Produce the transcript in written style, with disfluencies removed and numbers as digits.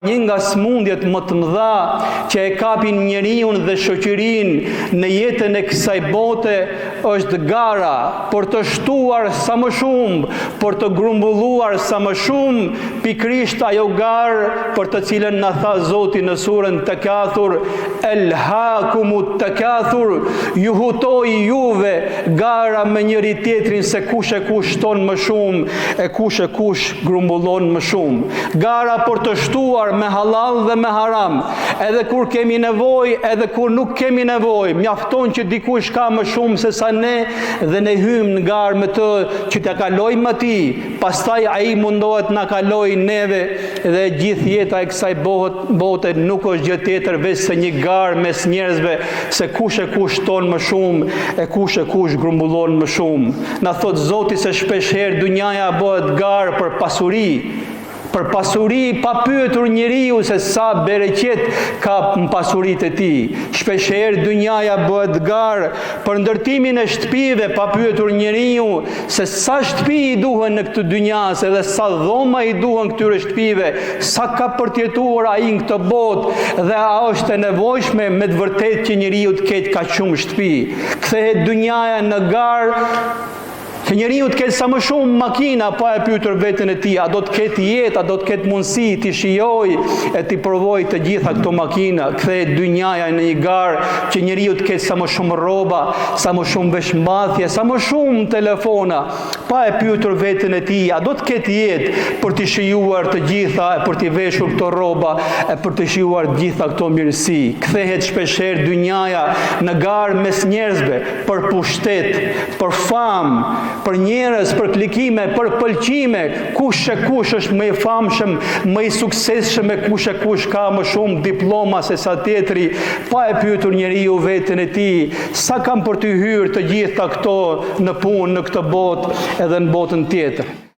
Një nga smundjet më të mëdha që e kapin njeriun dhe shoqërinë në jetën e kësaj bote është gara, për të shtuar sa më shumë, për të grumbulluar sa më shumë, pikrisht ajo garë për të cilën na tha Zoti në surën Takathur, elhakumut takathur, ju hutoi juve gara me njëri tjetrin se kush e kush shton më shumë e kush grumbullon më shumë. Gara për të shtuar me halal dhe me haram, edhe kur kemi nevojë, edhe kur nuk kemi nevojë, mjafton që dikush ka më shumë se sa ne dhe ne hymë në garë me të që t'ja kalojmë atij, pastaj ai mundohet na kaloj neve dhe gjithë jeta e kësaj bote nuk është gjë tjetër veç se një garë mes njerëzve se kush e kush shton më shumë e kush grumbullon më shumë. Na thot Zoti se shpesh herë dunjaja bëhet garë për pasuri pa pyetur njeriu se sa bereqet ka në pasuritë e tij. Shpeshherë dunjaja bëhet garë për ndërtimin e shtëpive pa pyetur njeriu se sa shtëpi i duhen në këtë dynja, edhe sa dhoma i duhen këtyre shtëpive, sa ka përtjetuar ai në këtë botë dhe a është e nevojshme me të vërtetë që njeriu të ketë kaq shumë shtëpi. Kthehet dunjaja në garë që njeriu të ketë sa më shumë makina pa e pyetur veten e tij, a do të ketë jetë, a do të ketë mundësi të shijoj e të provoj të gjitha këto makina. Kthehet dynjaja në një garë që njeriu të ketë sa më shumë rroba, sa më shumë veshmbathje, sa më shumë telefona, pa e pyetur veten e tij, a do të ketë jetë për të shijuar të gjitha, e për të veshur këto rroba, e për të shijuar të gjitha këto mirësi. Kthehet shpeshherë dynjaja në garë mes njerëzve për pushtet, për famë, për njerëz, për klikime, për pëlqime, kush e kush është më i famshëm, më i suksesshëm, kush e kush ka më shumë diploma se sa tjetri, pa e pyetur njeriu veten e tij, sa kam për të hyrë të gjitha këto në punë në këtë botë edhe në botën tjetër.